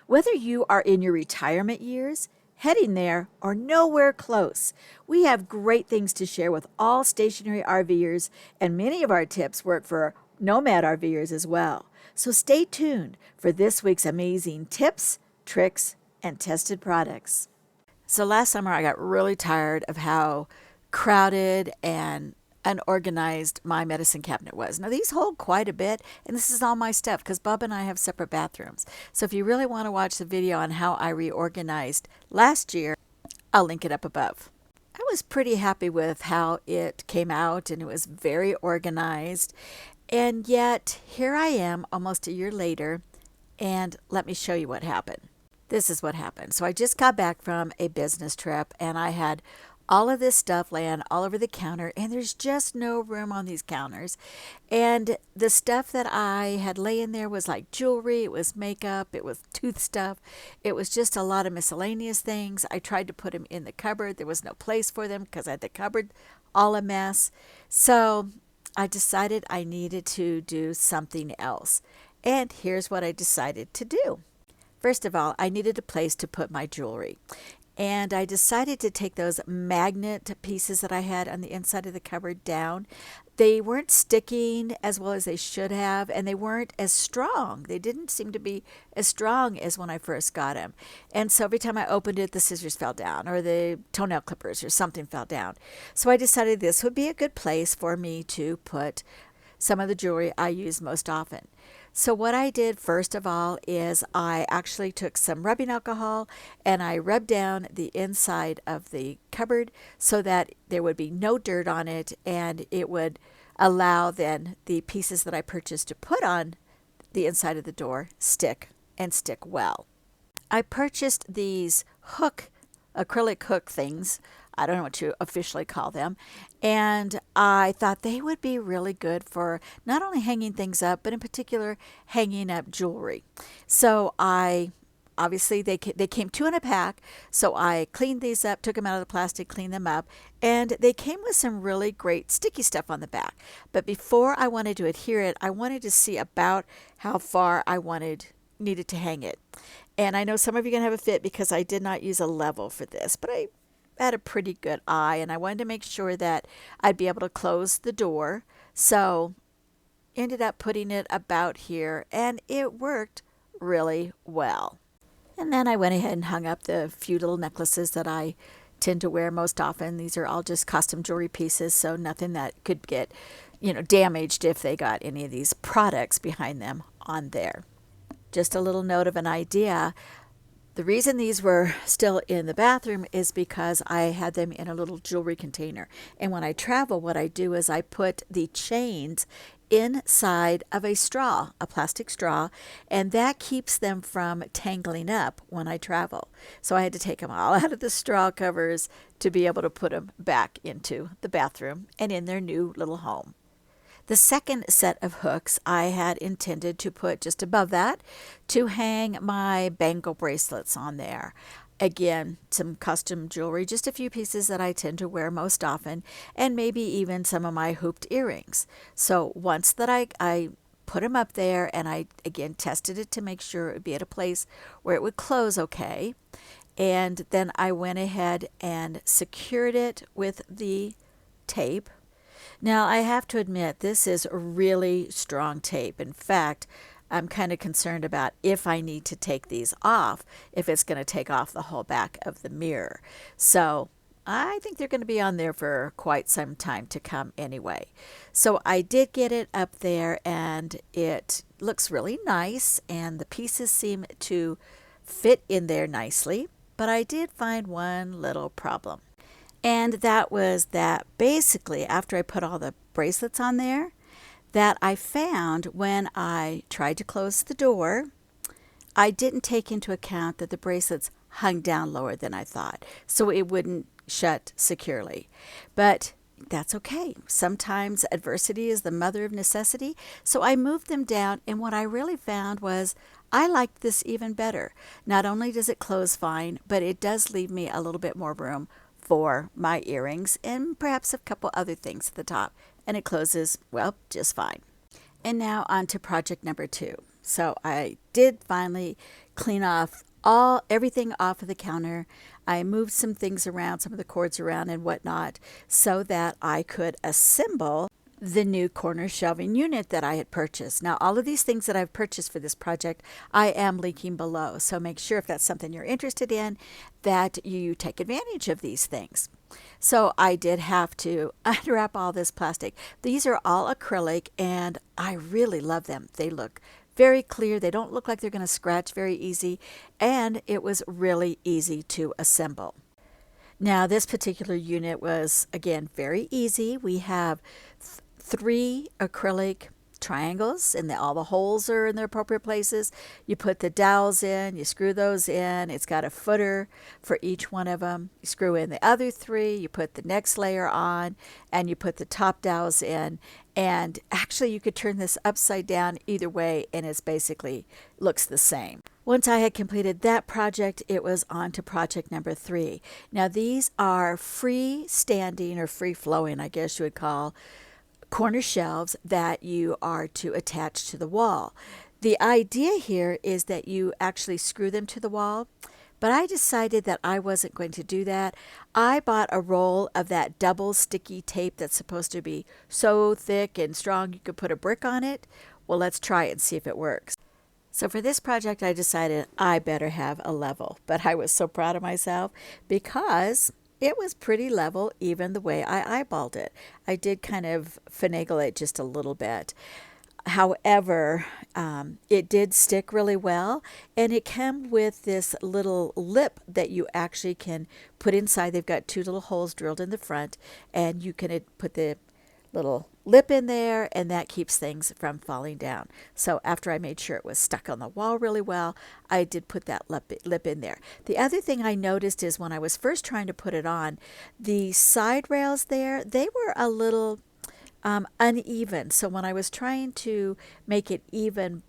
Whether you are in your retirement years, heading there, or nowhere close, we have great things to share with all stationary RVers, and many of our tips work for nomad RVers as well. So stay tuned for this week's amazing tips, tricks, and tested products. So last summer, I got really tired of how crowded and unorganized my medicine cabinet was. Now, these hold quite a bit, and this is all my stuff because Bub and I have separate bathrooms. So if you really want to watch the video on how I reorganized last year, I'll link it up above. I was pretty happy with how it came out, and it was very organized. And yet, here I am almost a year later, and let me show you what happened. This is what happened. So I just got back from a business trip, and I had all of this stuff laying all over the counter, and there's just no room on these counters. And the stuff that I had laying there was like jewelry, it was makeup, it was tooth stuff, it was just a lot of miscellaneous things. I tried to put them in the cupboard. There was no place for them because I had the cupboard all a mess. So I decided I needed to do something else. And here's what I decided to do. First of all, I needed a place to put my jewelry. And I decided to take those magnet pieces that I had on the inside of the cupboard down. They weren't sticking as well as they should have, and they weren't as strong. They didn't seem to be as strong as when I first got them. And so every time I opened it, the scissors fell down, or the toenail clippers or something fell down. So I decided this would be a good place for me to put some of the jewelry I use most often. So what I did first of all is I actually took some rubbing alcohol and I rubbed down the inside of the cupboard so that there would be no dirt on it, and it would allow then the pieces that I purchased to put on the inside of the door stick well. I purchased these acrylic hook things. I don't know what you officially call them. And I thought they would be really good for not only hanging things up, but in particular, hanging up jewelry. So obviously, they came two in a pack. So I cleaned these up, took them out of the plastic, cleaned them up. And they came with some really great sticky stuff on the back. But before I wanted to adhere it, I wanted to see about how far I needed to hang it. And I know some of you are going to have a fit because I did not use a level for this, but I had a pretty good eye, and I wanted to make sure that I'd be able to close the door. So ended up putting it about here, and it worked really well. And then I went ahead and hung up the few little necklaces that I tend to wear most often. These are all just custom jewelry pieces, so nothing that could get, damaged if they got any of these products behind them on there. Just a little note of an idea. The reason these were still in the bathroom is because I had them in a little jewelry container. And when I travel, what I do is I put the chains inside of a plastic straw, and that keeps them from tangling up when I travel. So I had to take them all out of the straw covers to be able to put them back into the bathroom and in their new little home. The second set of hooks I had intended to put just above that to hang my bangle bracelets on there. Again, some custom jewelry, just a few pieces that I tend to wear most often, and maybe even some of my hooped earrings. So once that I put them up there, and I again tested it to make sure it would be at a place where it would close okay, and then I went ahead and secured it with the tape. Now, I have to admit, this is really strong tape. In fact, I'm kind of concerned about if I need to take these off, if it's going to take off the whole back of the mirror. So I think they're going to be on there for quite some time to come anyway. So I did get it up there, and it looks really nice, and the pieces seem to fit in there nicely. But I did find one little problem. And that was that basically after I put all the bracelets on there, that I found when I tried to close the door, I didn't take into account that the bracelets hung down lower than I thought, so it wouldn't shut securely. But that's okay. Sometimes adversity is the mother of necessity. So I moved them down, and what I really found was I liked this even better. Not only does it close fine, but it does leave me a little bit more room for my earrings and perhaps a couple other things at the top. And it closes, well, just fine. And now on to project number 2. So I did finally clean off everything off of the counter. I moved some things around, some of the cords around and whatnot, so that I could assemble the new corner shelving unit that I had purchased. Now, all of these things that I've purchased for this project, I am linking below. So make sure if that's something you're interested in, that you take advantage of these things. So I did have to unwrap all this plastic. These are all acrylic and I really love them. They look very clear. They don't look like they're going to scratch very easy. And it was really easy to assemble. Now, this particular unit was, again, very easy. We have 3 acrylic triangles and all the holes are in their appropriate places. You put the dowels in, you screw those in. It's got a footer for each one of them. You screw in the other 3, you put the next layer on, and you put the top dowels in. And actually you could turn this upside down either way and it's basically looks the same. Once I had completed that project, it was on to project number 3. Now these are freestanding or free flowing, I guess you would call, corner shelves that you are to attach to the wall. The idea here is that you actually screw them to the wall, but I decided that I wasn't going to do that. I bought a roll of that double sticky tape that's supposed to be so thick and strong you could put a brick on it. Well, let's try it and see if it works. So for this project, I decided I better have a level, but I was so proud of myself because it was pretty level even the way I eyeballed it. I did kind of finagle it just a little bit. However, it did stick really well, and it came with this little lip that you actually can put inside. They've got 2 little holes drilled in the front, and you can put the little lip in there, and that keeps things from falling down. So after I made sure it was stuck on the wall really well, I did put that lip in there. The other thing I noticed is when I was first trying to put it on, the side rails there, they were a little uneven. So when I was trying to make it even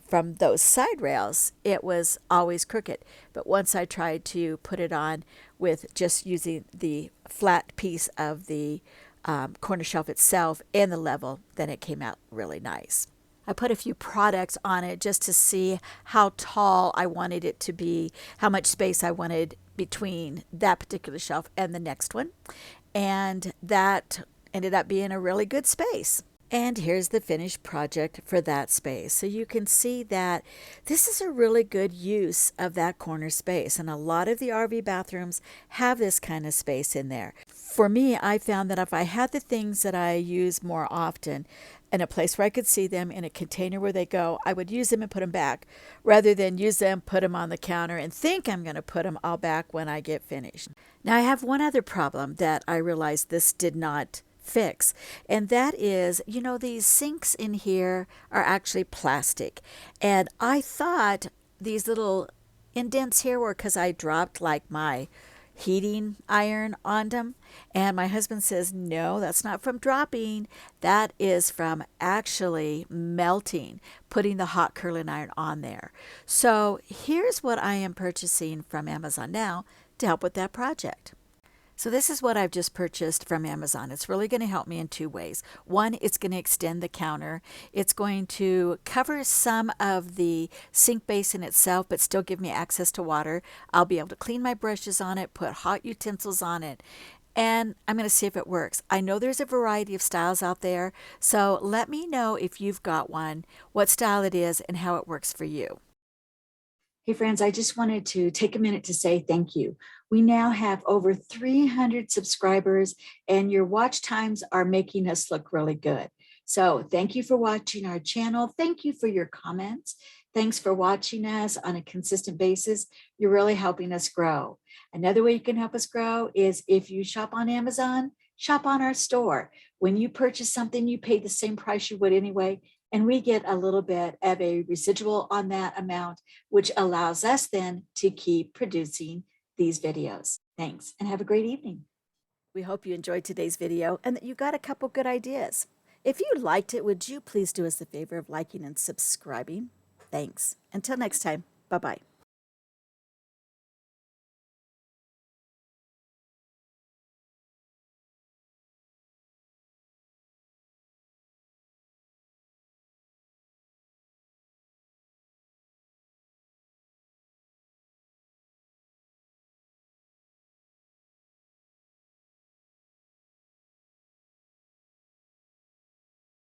from those side rails, it was always crooked. But once I tried to put it on with just using the flat piece of the corner shelf itself and the level, then it came out really nice. I put a few products on it just to see how tall I wanted it to be, how much space I wanted between that particular shelf and the next one. And that ended up being a really good space. And here's the finished project for that space. So you can see that this is a really good use of that corner space. And a lot of the RV bathrooms have this kind of space in there. For me, I found that if I had the things that I use more often in a place where I could see them in a container where they go, I would use them and put them back rather than use them, put them on the counter and think I'm going to put them all back when I get finished. Now I have one other problem that I realized this did not fix, and that is, these sinks in here are actually plastic, and I thought these little indents here were because I dropped like my heating iron on them, and my husband says no, that's not from dropping, that is from actually melting, putting the hot curling iron on there. So here's what I am purchasing from Amazon now to help with that project. So this is what I've just purchased from Amazon. It's really going to help me in 2 ways. One, it's going to extend the counter. It's going to cover some of the sink basin itself, but still give me access to water. I'll be able to clean my brushes on it, put hot utensils on it, and I'm going to see if it works. I know there's a variety of styles out there, so let me know if you've got one, what style it is, and how it works for you. Hey friends, I just wanted to take a minute to say thank you. We now have over 300 subscribers and your watch times are making us look really good. So thank you for watching our channel. Thank you for your comments. Thanks for watching us on a consistent basis. You're really helping us grow. Another way you can help us grow is if you shop on Amazon, shop on our store. When you purchase something, you pay the same price you would anyway. And we get a little bit of a residual on that amount, which allows us then to keep producing these videos. Thanks, and have a great evening. We hope you enjoyed today's video and that you got a couple good ideas. If you liked it, would you please do us the favor of liking and subscribing? Thanks. Until next time, bye-bye.